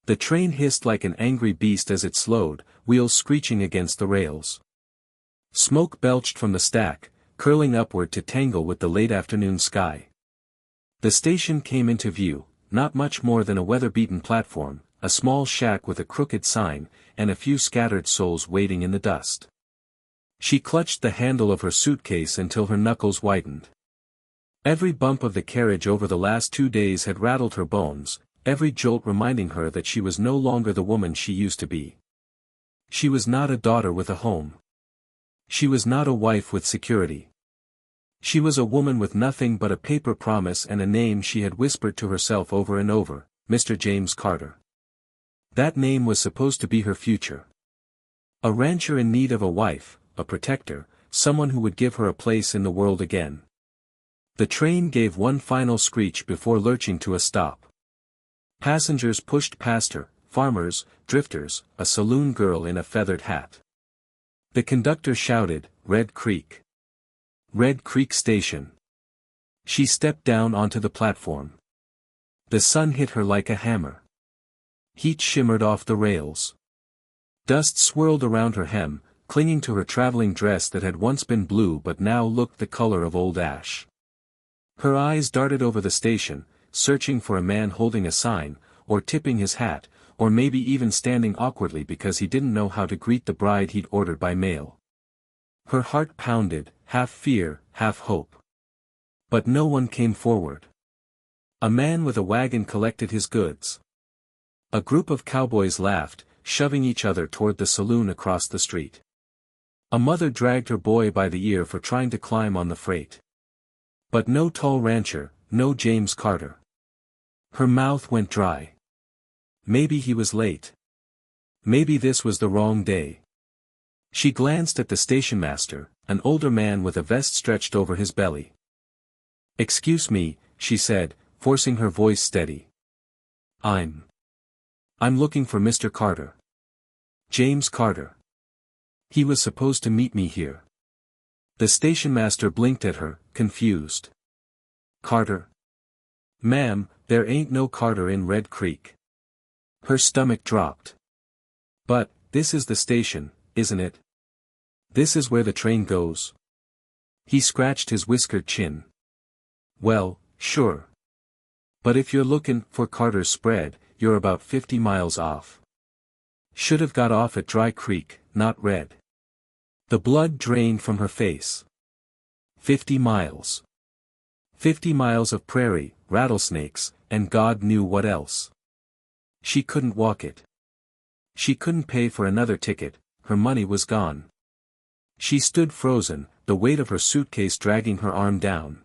The train hissed like an angry beast as it slowed, wheels screeching against the rails. Smoke belched from the stack, curling upward to tangle with the late afternoon sky. The station came into view, not much more than a weather-beaten platform, a small shack with a crooked sign, and a few scattered souls waiting in the dust. She clutched the handle of her suitcase until her knuckles whitened. Every bump of the carriage over the last 2 days had rattled her bones, every jolt reminding her that she was no longer the woman she used to be. She was not a daughter with a home. She was not a wife with security. She was a woman with nothing but a paper promise and a name she had whispered to herself over and over, Mr. James Carter. That name was supposed to be her future. A rancher in need of a wife, a protector, someone who would give her a place in the world again. The train gave one final screech before lurching to a stop. Passengers pushed past her, farmers, drifters, a saloon girl in a feathered hat. The conductor shouted, "Red Creek. Red Creek Station." She stepped down onto the platform. The sun hit her like a hammer. Heat shimmered off the rails. Dust swirled around her hem, clinging to her traveling dress that had once been blue but now looked the color of old ash. Her eyes darted over the station, searching for a man holding a sign, or tipping his hat, or maybe even standing awkwardly because he didn't know how to greet the bride he'd ordered by mail. Her heart pounded, half fear, half hope. But no one came forward. A man with a wagon collected his goods. A group of cowboys laughed, shoving each other toward the saloon across the street. A mother dragged her boy by the ear for trying to climb on the freight. But no tall rancher, no James Carter. Her mouth went dry. Maybe he was late. Maybe this was the wrong day. She glanced at the station master, an older man with a vest stretched over his belly. "Excuse me," she said, forcing her voice steady. I'm looking for Mr. Carter. James Carter. He was supposed to meet me here." The station master blinked at her, confused. "Carter? Ma'am, there ain't no Carter in Red Creek." Her stomach dropped. "But, this is the station, isn't it? This is where the train goes?" He scratched his whiskered chin. "Well, sure. But if you're looking for Carter's spread, you're about 50 miles off. Should have got off at Dry Creek, not Red." The blood drained from her face. 50 miles. 50 miles of prairie, rattlesnakes, and God knew what else. She couldn't walk it. She couldn't pay for another ticket, her money was gone. She stood frozen, the weight of her suitcase dragging her arm down.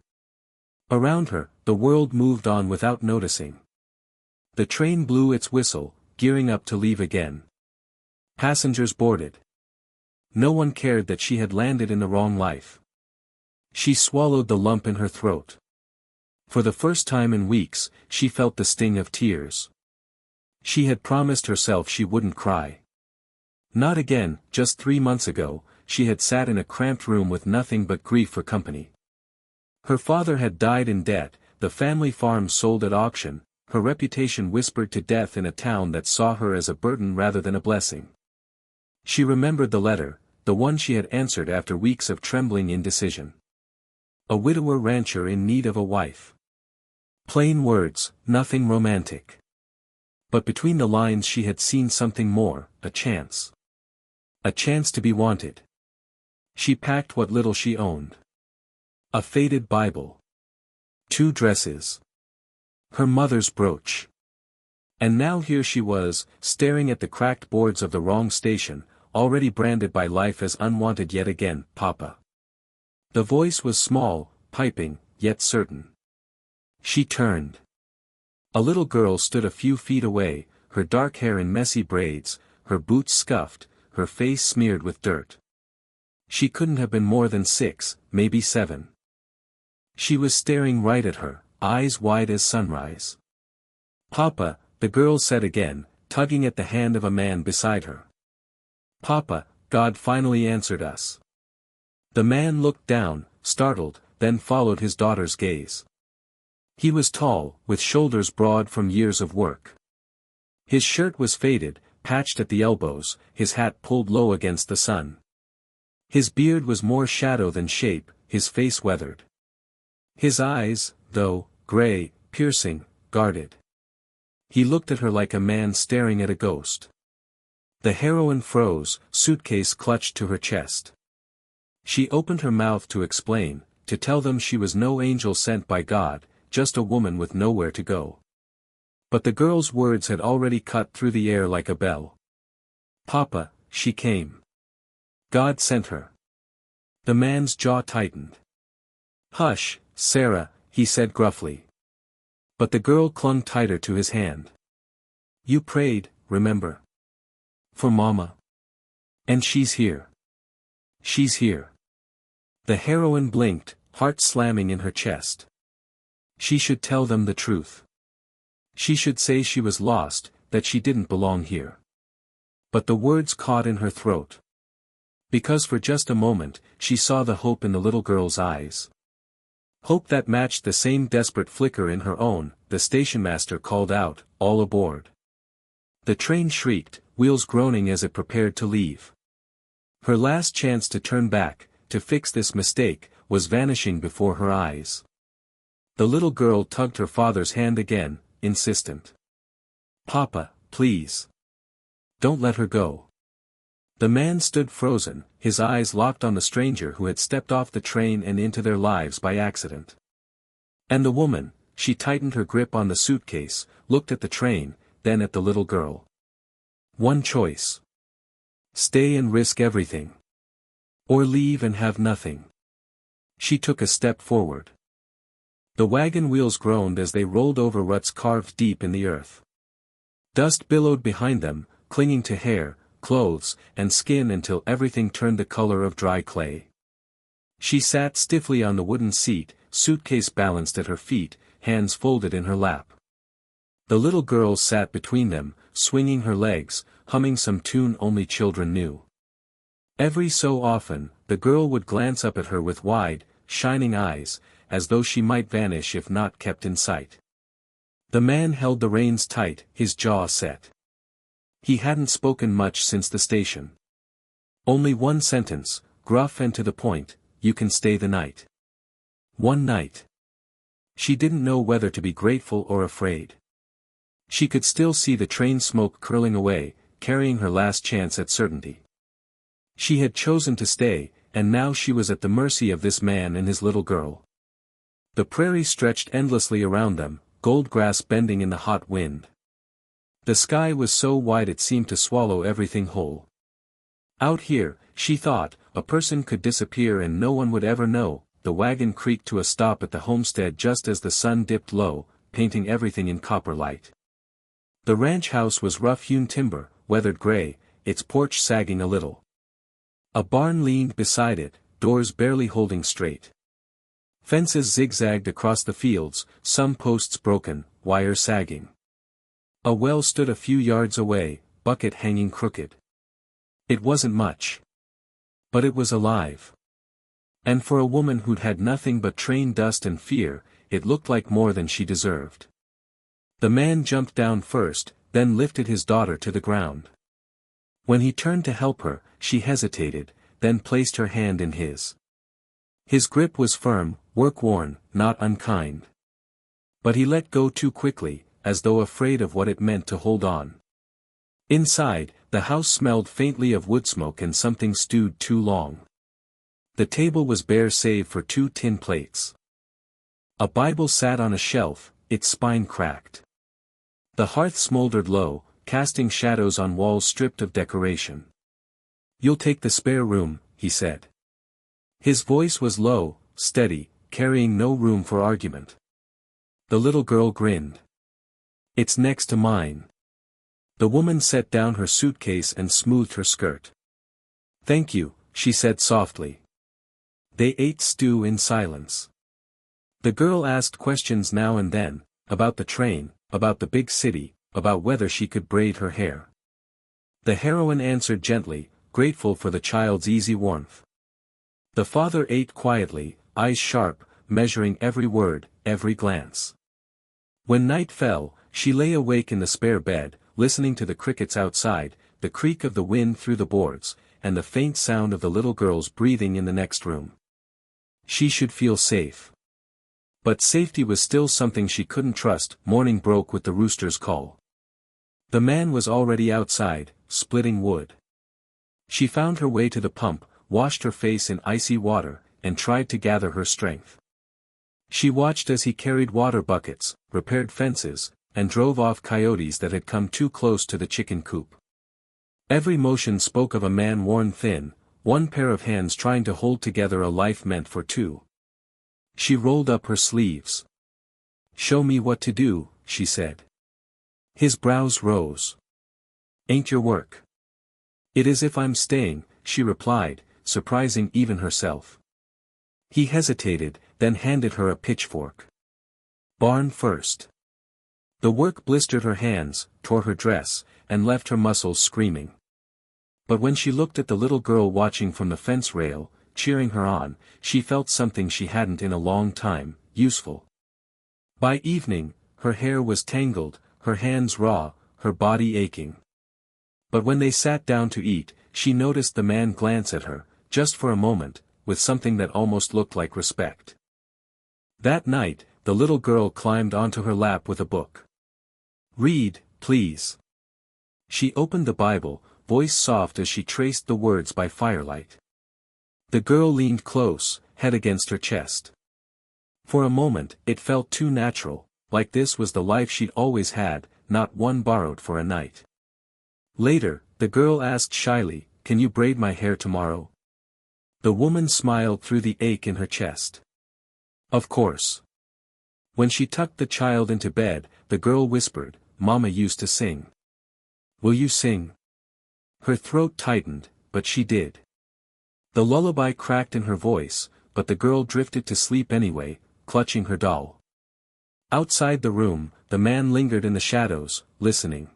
Around her, the world moved on without noticing. The train blew its whistle, gearing up to leave again. Passengers boarded. No one cared that she had landed in the wrong life. She swallowed the lump in her throat. For the first time in weeks, she felt the sting of tears. She had promised herself she wouldn't cry. Not again. Just 3 months ago, she had sat in a cramped room with nothing but grief for company. Her father had died in debt, the family farm sold at auction, her reputation whispered to death in a town that saw her as a burden rather than a blessing. She remembered the letter, the one she had answered after weeks of trembling indecision. A widower rancher in need of a wife. Plain words, nothing romantic. But between the lines she had seen something more, a chance. A chance to be wanted. She packed what little she owned. A faded Bible. 2 dresses. Her mother's brooch. And now here she was, staring at the cracked boards of the wrong station, already branded by life as unwanted yet again, "Papa." The voice was small, piping, yet certain. She turned. A little girl stood a few feet away, her dark hair in messy braids, her boots scuffed, her face smeared with dirt. She couldn't have been more than 6, maybe 7. She was staring right at her, eyes wide as sunrise. "Papa," the girl said again, tugging at the hand of a man beside her. "Papa, God finally answered us." The man looked down, startled, then followed his daughter's gaze. He was tall, with shoulders broad from years of work. His shirt was faded, patched at the elbows, his hat pulled low against the sun. His beard was more shadow than shape, his face weathered. His eyes, though, gray, piercing, guarded. He looked at her like a man staring at a ghost. The heroine froze, suitcase clutched to her chest. She opened her mouth to explain, to tell them she was no angel sent by God, just a woman with nowhere to go. But the girl's words had already cut through the air like a bell. "Papa," she came. "God sent her." The man's jaw tightened. "Hush, Sarah," he said gruffly. But the girl clung tighter to his hand. "You prayed, remember? For Mama. And she's here. She's here." The heroine blinked, heart slamming in her chest. She should tell them the truth. She should say she was lost, that she didn't belong here. But the words caught in her throat. Because for just a moment, she saw the hope in the little girl's eyes. Hope that matched the same desperate flicker in her own. The stationmaster called out, "All aboard." The train shrieked, wheels groaning as it prepared to leave. Her last chance to turn back, to fix this mistake, was vanishing before her eyes. The little girl tugged her father's hand again, insistent. "Papa, please. Don't let her go." The man stood frozen, his eyes locked on the stranger who had stepped off the train and into their lives by accident. And the woman, she tightened her grip on the suitcase, looked at the train, then at the little girl. One choice. Stay and risk everything. Or leave and have nothing. She took a step forward. The wagon wheels groaned as they rolled over ruts carved deep in the earth. Dust billowed behind them, clinging to hair, clothes, and skin until everything turned the color of dry clay. She sat stiffly on the wooden seat, suitcase balanced at her feet, hands folded in her lap. The little girl sat between them, swinging her legs, humming some tune only children knew. Every so often, the girl would glance up at her with wide, shining eyes, as though she might vanish if not kept in sight. The man held the reins tight, his jaw set. He hadn't spoken much since the station. Only one sentence, gruff and to the point, "You can stay the night." One night. She didn't know whether to be grateful or afraid. She could still see the train smoke curling away, carrying her last chance at certainty. She had chosen to stay, and now she was at the mercy of this man and his little girl. The prairie stretched endlessly around them, gold grass bending in the hot wind. The sky was so wide it seemed to swallow everything whole. Out here, she thought, a person could disappear and no one would ever know. The wagon creaked to a stop at the homestead just as the sun dipped low, painting everything in copper light. The ranch house was rough-hewn timber, weathered gray, its porch sagging a little. A barn leaned beside it, doors barely holding straight. Fences zigzagged across the fields, some posts broken, wire sagging. A well stood a few yards away, bucket hanging crooked. It wasn't much. But it was alive. And for a woman who'd had nothing but train dust and fear, it looked like more than she deserved. The man jumped down first, then lifted his daughter to the ground. When he turned to help her, she hesitated, then placed her hand in his. His grip was firm, work-worn, not unkind. But he let go too quickly, as though afraid of what it meant to hold on. Inside, the house smelled faintly of wood smoke and something stewed too long. The table was bare save for 2 tin plates. A Bible sat on a shelf, its spine cracked. The hearth smoldered low, casting shadows on walls stripped of decoration. "You'll take the spare room," he said. His voice was low, steady, carrying no room for argument. The little girl grinned. "It's next to mine." The woman set down her suitcase and smoothed her skirt. "Thank you," she said softly. They ate stew in silence. The girl asked questions now and then, about the train, about the big city, about whether she could braid her hair. The heroine answered gently, grateful for the child's easy warmth. The father ate quietly, eyes sharp, measuring every word, every glance. When night fell, she lay awake in the spare bed, listening to the crickets outside, the creak of the wind through the boards, and the faint sound of the little girl's breathing in the next room. She should feel safe. But safety was still something she couldn't trust. Morning broke with the rooster's call. The man was already outside, splitting wood. She found her way to the pump, washed her face in icy water, and tried to gather her strength. She watched as he carried water buckets, repaired fences, and drove off coyotes that had come too close to the chicken coop. Every motion spoke of a man worn thin, one pair of hands trying to hold together a life meant for two. She rolled up her sleeves. "Show me what to do," she said. His brows rose. "Ain't your work?" "It is if I'm staying," she replied, surprising even herself. He hesitated, then handed her a pitchfork. "Barn first." The work blistered her hands, tore her dress, and left her muscles screaming. But when she looked at the little girl watching from the fence rail, cheering her on, she felt something she hadn't in a long time: useful. By evening, her hair was tangled, her hands raw, her body aching. But when they sat down to eat, she noticed the man glance at her, just for a moment, with something that almost looked like respect. That night, the little girl climbed onto her lap with a book. "Read, please." She opened the Bible, voice soft as she traced the words by firelight. The girl leaned close, head against her chest. For a moment, it felt too natural, like this was the life she'd always had, not one borrowed for a night. Later, the girl asked shyly, "Can you braid my hair tomorrow?" The woman smiled through the ache in her chest. "Of course." When she tucked the child into bed, the girl whispered, "Mama used to sing. Will you sing?" Her throat tightened, but she did. The lullaby cracked in her voice, but the girl drifted to sleep anyway, clutching her doll. Outside the room, the man lingered in the shadows, listening.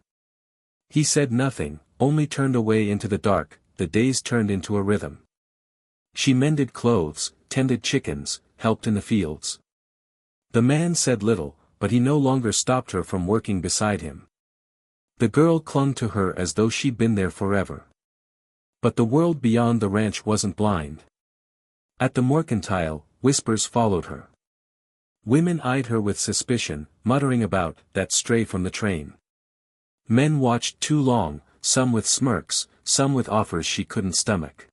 He said nothing, only turned away into the dark. The days turned into a rhythm. She mended clothes, tended chickens, helped in the fields. The man said little, but he no longer stopped her from working beside him. The girl clung to her as though she'd been there forever. But the world beyond the ranch wasn't blind. At the mercantile, whispers followed her. Women eyed her with suspicion, muttering about that stray from the train. Men watched too long, some with smirks, some with offers she couldn't stomach.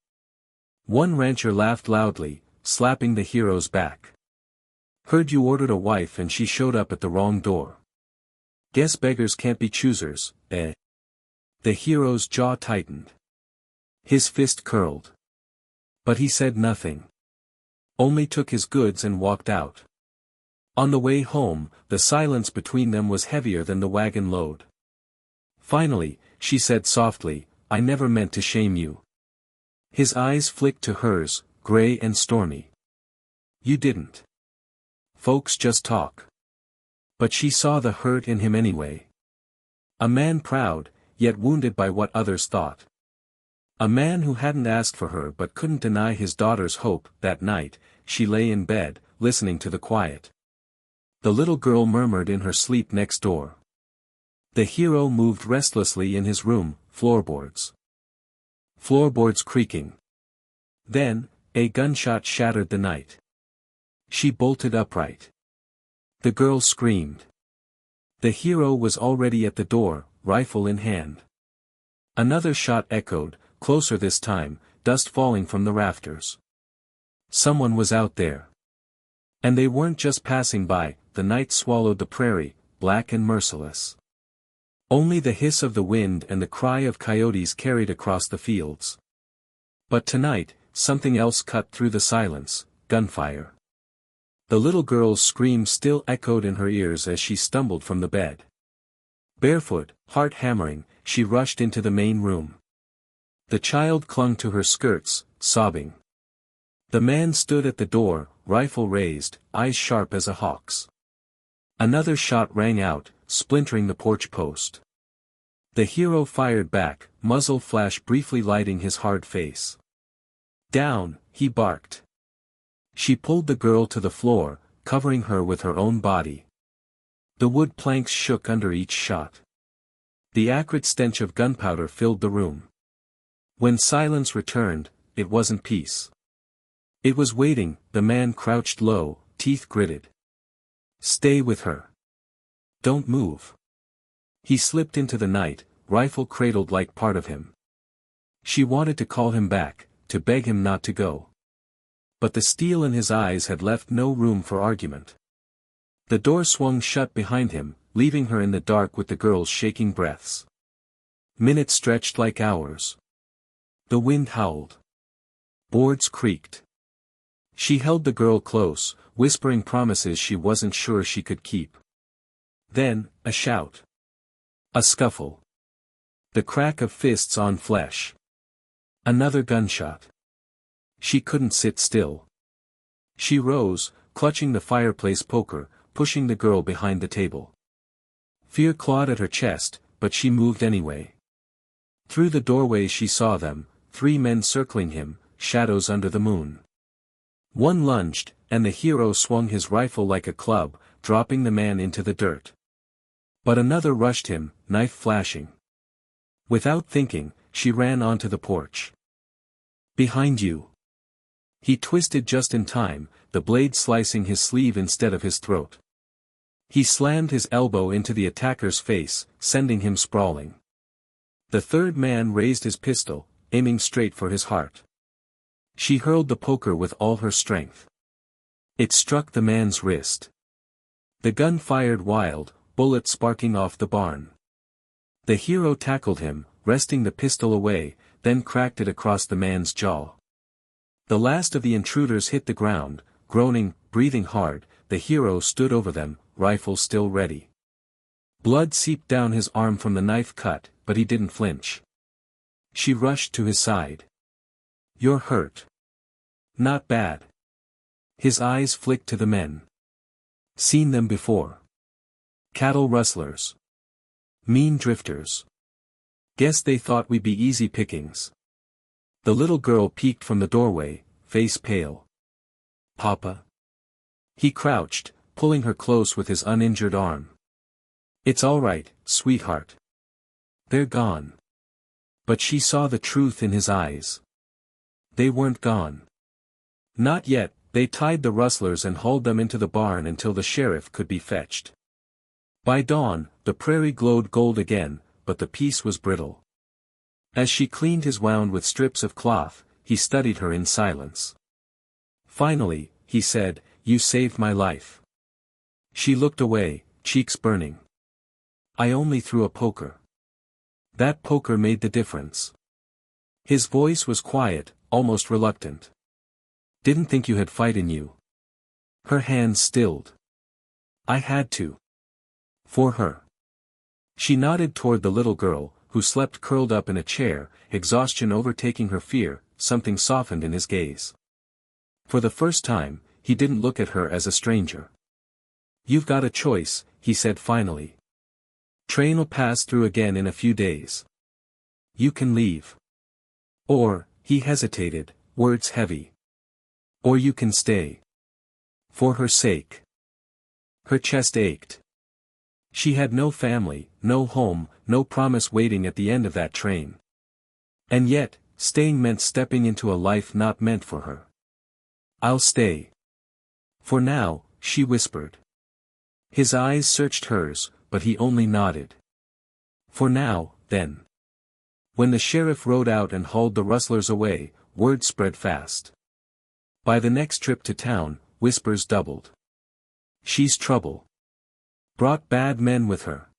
One rancher laughed loudly, slapping the hero's back. "Heard you ordered a wife and she showed up at the wrong door. Guess beggars can't be choosers, eh?" The hero's jaw tightened. His fist curled. But he said nothing. Only took his goods and walked out. On the way home, the silence between them was heavier than the wagon load. Finally, she said softly, "I never meant to shame you." His eyes flicked to hers, gray and stormy. "You didn't. Folks just talk." But she saw the hurt in him anyway. A man proud, yet wounded by what others thought. A man who hadn't asked for her but couldn't deny his daughter's hope. That night, she lay in bed, listening to the quiet. The little girl murmured in her sleep next door. The hero moved restlessly in his room, floorboards creaking. Then, a gunshot shattered the night. She bolted upright. The girl screamed. The hero was already at the door, rifle in hand. Another shot echoed, closer this time, dust falling from the rafters. Someone was out there. And they weren't just passing by. The night swallowed the prairie, black and merciless. Only the hiss of the wind and the cry of coyotes carried across the fields. But tonight, something else cut through the silence: gunfire. The little girl's scream still echoed in her ears as she stumbled from the bed. Barefoot, heart hammering, she rushed into the main room. The child clung to her skirts, sobbing. The man stood at the door, rifle raised, eyes sharp as a hawk's. Another shot rang out, splintering the porch post. The hero fired back, muzzle flash briefly lighting his hard face. "Down," he barked. She pulled the girl to the floor, covering her with her own body. The wood planks shook under each shot. The acrid stench of gunpowder filled the room. When silence returned, it wasn't peace. It was waiting. The man crouched low, teeth gritted. Stay with her. Don't move. He slipped into the night, rifle cradled like part of him. She wanted to call him back, to beg him not to go. But the steel in his eyes had left no room for argument. The door swung shut behind him, leaving her in the dark with the girl's shaking breaths. Minutes stretched like hours. The wind howled. Boards creaked. She held the girl close, whispering promises she wasn't sure she could keep. Then, a shout. A scuffle. The crack of fists on flesh. Another gunshot. She couldn't sit still. She rose, clutching the fireplace poker, pushing the girl behind the table. Fear clawed at her chest, but she moved anyway. Through the doorway she saw them, 3 men circling him, shadows under the moon. One lunged, and the hero swung his rifle like a club, dropping the man into the dirt. But another rushed him, knife flashing. Without thinking, she ran onto the porch. Behind you. He twisted just in time, the blade slicing his sleeve instead of his throat. He slammed his elbow into the attacker's face, sending him sprawling. The third man raised his pistol, aiming straight for his heart. She hurled the poker with all her strength. It struck the man's wrist. The gun fired wild, bullets sparking off the barn. The hero tackled him, wresting the pistol away, then cracked it across the man's jaw. The last of the intruders hit the ground, groaning, breathing hard. The hero stood over them, rifle still ready. Blood seeped down his arm from the knife cut, but he didn't flinch. She rushed to his side. You're hurt. Not bad. His eyes flicked to the men. Seen them before. Cattle rustlers. Mean drifters. Guess they thought we'd be easy pickings. The little girl peeked from the doorway, face pale. Papa? He crouched, pulling her close with his uninjured arm. It's all right, sweetheart. They're gone. But she saw the truth in his eyes. They weren't gone. Not yet. They tied the rustlers and hauled them into the barn until the sheriff could be fetched. By dawn, the prairie glowed gold again, but the peace was brittle. As she cleaned his wound with strips of cloth, he studied her in silence. Finally, he said, "You saved my life." She looked away, cheeks burning. "I only threw a poker." That poker made the difference. His voice was quiet, almost reluctant. "Didn't think you had fight in you." Her hands stilled. "I had to. For her." She nodded toward the little girl, who slept curled up in a chair, exhaustion overtaking her fear. Something softened in his gaze. For the first time, he didn't look at her as a stranger. "You've got a choice," he said finally. "Train'll pass through again in a few days. You can leave. Or," he hesitated, words heavy. "Or you can stay. For her sake." Her chest ached. She had no family, no home, no promise waiting at the end of that train. And yet, staying meant stepping into a life not meant for her. "I'll stay. For now," she whispered. His eyes searched hers, but he only nodded. "For now, then." When the sheriff rode out and hauled the rustlers away, word spread fast. By the next trip to town, whispers doubled. "She's trouble. Brought bad men with her.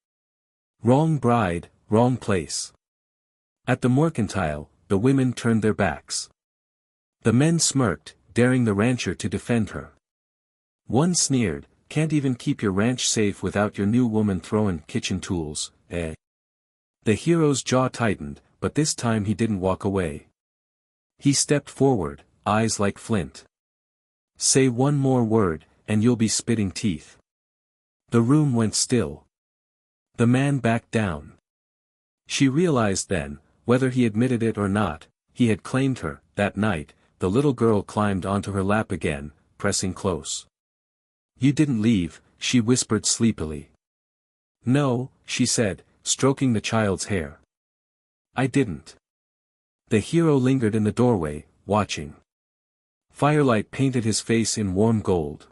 Wrong bride, wrong place." At the mercantile, the women turned their backs. The men smirked, daring the rancher to defend her. One sneered, "Can't even keep your ranch safe without your new woman throwing kitchen tools, eh?" The hero's jaw tightened, but this time he didn't walk away. He stepped forward, eyes like flint. "Say one more word, and you'll be spitting teeth." The room went still. The man backed down. She realized then, whether he admitted it or not, he had claimed her. That night, the little girl climbed onto her lap again, pressing close. "You didn't leave," she whispered sleepily. "No," she said, stroking the child's hair. I didn't. The hero lingered in the doorway, watching. Firelight painted his face in warm gold.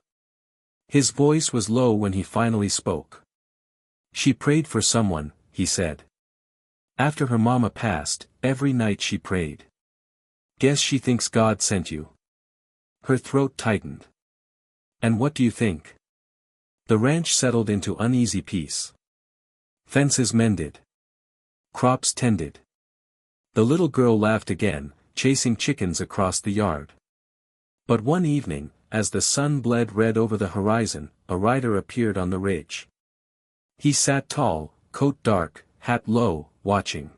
His voice was low when he finally spoke. She prayed for someone, he said. After her mama passed, every night she prayed. Guess she thinks God sent you. Her throat tightened. And what do you think? The ranch settled into uneasy peace. Fences mended. Crops tended. The little girl laughed again, chasing chickens across the yard. But one evening, as the sun bled red over the horizon, a rider appeared on the ridge. He sat tall, coat dark, hat low, watching.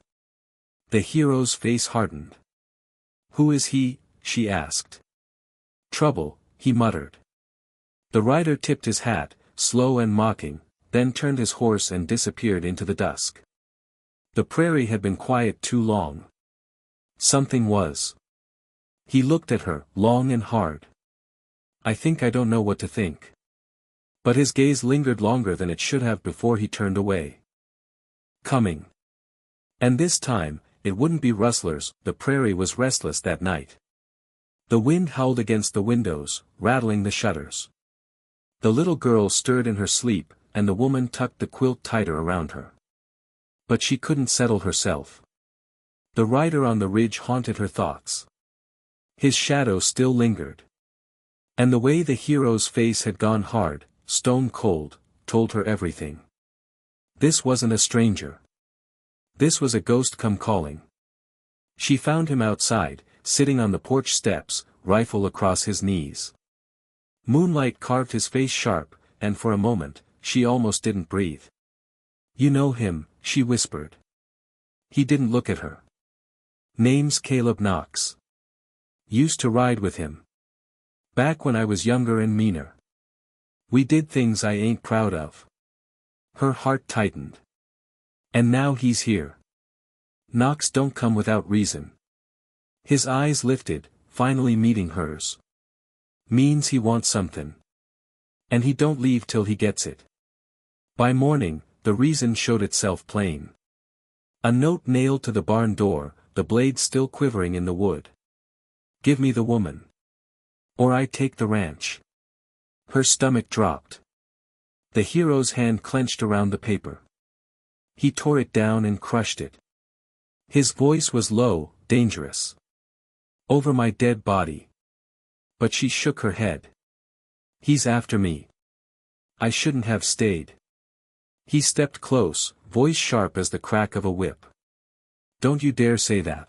The hero's face hardened. Who is he? She asked. Trouble, he muttered. The rider tipped his hat, slow and mocking, then turned his horse and disappeared into the dusk. The prairie had been quiet too long. Something was. He looked at her, long and hard. I think I don't know what to think. But his gaze lingered longer than it should have before he turned away. Coming. And this time, it wouldn't be rustlers. The prairie was restless that night. The wind howled against the windows, rattling the shutters. The little girl stirred in her sleep, and the woman tucked the quilt tighter around her. But she couldn't settle herself. The rider on the ridge haunted her thoughts. His shadow still lingered. And the way the hero's face had gone hard, stone cold, told her everything. This wasn't a stranger. This was a ghost come calling. She found him outside, sitting on the porch steps, rifle across his knees. Moonlight carved his face sharp, and for a moment, she almost didn't breathe. You know him, she whispered. He didn't look at her. Name's Caleb Knox. Used to ride with him. Back when I was younger and meaner. We did things I ain't proud of. Her heart tightened. And now he's here. Knox don't come without reason. His eyes lifted, finally meeting hers. Means he wants something. And he don't leave till he gets it. By morning, the reason showed itself plain. A note nailed to the barn door, the blade still quivering in the wood. Give me the woman. Or I take the ranch. Her stomach dropped. The hero's hand clenched around the paper. He tore it down and crushed it. His voice was low, dangerous. Over my dead body. But she shook her head. He's after me. I shouldn't have stayed. He stepped close, voice sharp as the crack of a whip. Don't you dare say that.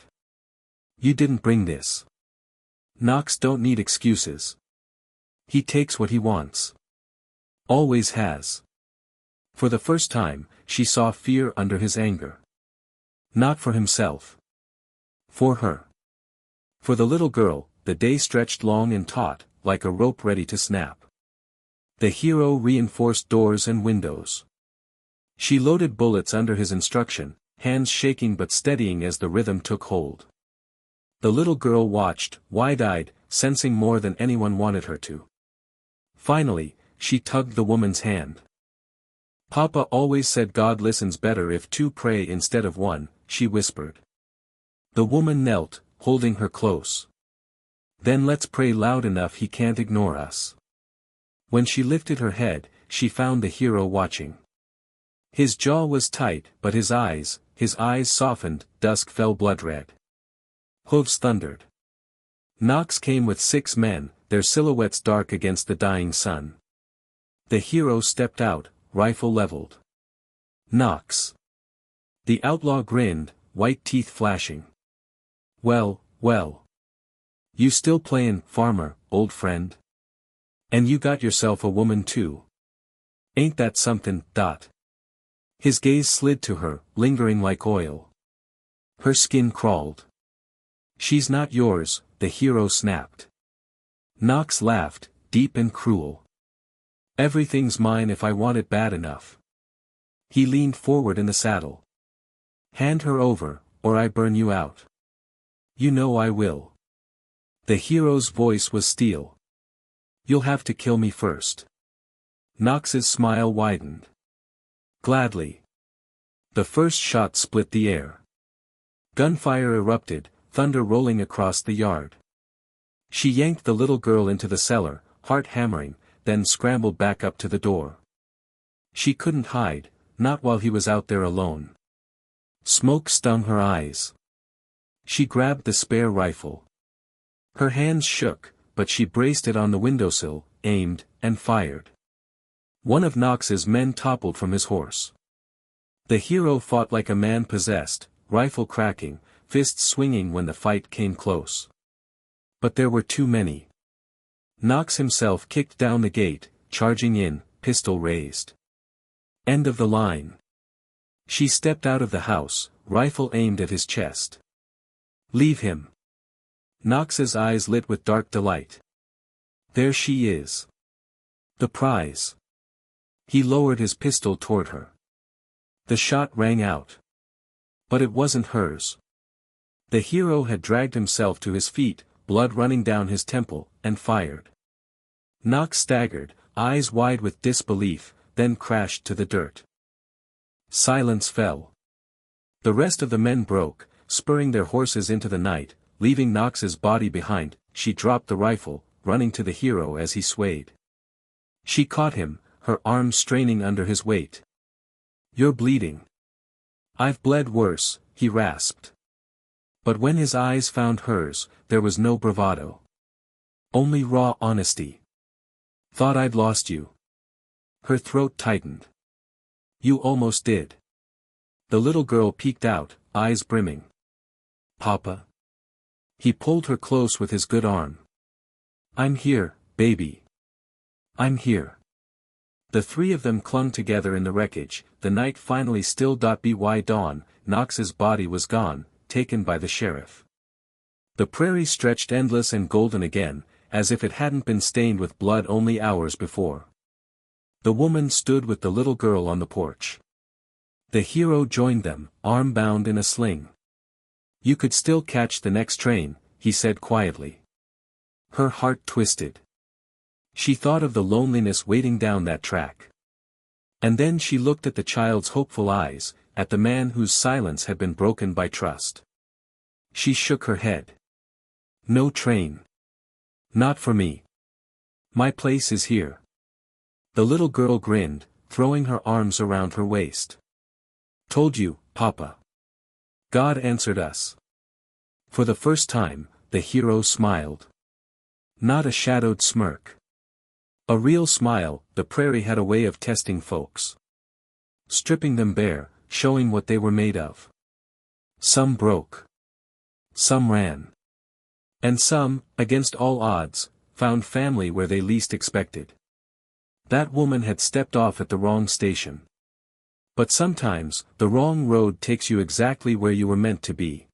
You didn't bring this. Knox don't need excuses. He takes what he wants. Always has. For the first time, she saw fear under his anger. Not for himself. For her. For the little girl, the day stretched long and taut, like a rope ready to snap. The hero reinforced doors and windows. She loaded bullets under his instruction, hands shaking but steadying as the rhythm took hold. The little girl watched, wide-eyed, sensing more than anyone wanted her to. Finally, she tugged the woman's hand. Papa always said God listens better if two pray instead of one, she whispered. The woman knelt, holding her close. Then let's pray loud enough he can't ignore us. When she lifted her head, she found the hero watching. His jaw was tight, but his eyes softened, dusk fell blood-red. Hooves thundered. Knox came with 6 men, their silhouettes dark against the dying sun. The hero stepped out, rifle leveled. Knox. The outlaw grinned, white teeth flashing. Well, well. You still playin', farmer, old friend? And you got yourself a woman too. Ain't that something, Dot? His gaze slid to her, lingering like oil. Her skin crawled. She's not yours, the hero snapped. Knox laughed, deep and cruel. Everything's mine if I want it bad enough. He leaned forward in the saddle. Hand her over, or I burn you out. You know I will. The hero's voice was steel. You'll have to kill me first. Knox's smile widened. Gladly. The first shot split the air. Gunfire erupted, thunder rolling across the yard. She yanked the little girl into the cellar, heart hammering, then scrambled back up to the door. She couldn't hide, not while he was out there alone. Smoke stung her eyes. She grabbed the spare rifle. Her hands shook, but she braced it on the windowsill, aimed, and fired. One of Knox's men toppled from his horse. The hero fought like a man possessed, rifle cracking, fists swinging when the fight came close. But there were too many. Knox himself kicked down the gate, charging in, pistol raised. End of the line. She stepped out of the house, rifle aimed at his chest. Leave him. Knox's eyes lit with dark delight. There she is. The prize. He lowered his pistol toward her. The shot rang out. But it wasn't hers. The hero had dragged himself to his feet, blood running down his temple, and fired. Knox staggered, eyes wide with disbelief, then crashed to the dirt. Silence fell. The rest of the men broke, spurring their horses into the night, leaving Knox's body behind. She dropped the rifle, running to the hero as he swayed. She caught him, her arms straining under his weight. You're bleeding. I've bled worse, he rasped. But when his eyes found hers, there was no bravado. Only raw honesty. Thought I'd lost you. Her throat tightened. You almost did. The little girl peeked out, eyes brimming. Papa? He pulled her close with his good arm. I'm here, baby. I'm here. The three of them clung together in the wreckage. The night finally still. By dawn, Knox's body was gone, taken by the sheriff. The prairie stretched endless and golden again, as if it hadn't been stained with blood only hours before. The woman stood with the little girl on the porch. The hero joined them, arm bound in a sling. You could still catch the next train, he said quietly. Her heart twisted. She thought of the loneliness waiting down that track. And then she looked at the child's hopeful eyes, at the man whose silence had been broken by trust. She shook her head. No train. Not for me. My place is here. The little girl grinned, throwing her arms around her waist. Told you, Papa. God answered us. For the first time, the hero smiled. Not a shadowed smirk. A real smile. The prairie had a way of testing folks. Stripping them bare, showing what they were made of. Some broke. Some ran. And some, against all odds, found family where they least expected. That woman had stepped off at the wrong station. But sometimes, the wrong road takes you exactly where you were meant to be.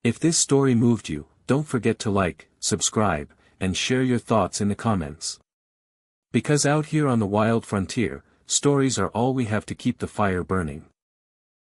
If this story moved you, don't forget to like, subscribe, and share your thoughts in the comments. Because out here on the wild frontier, stories are all we have to keep the fire burning.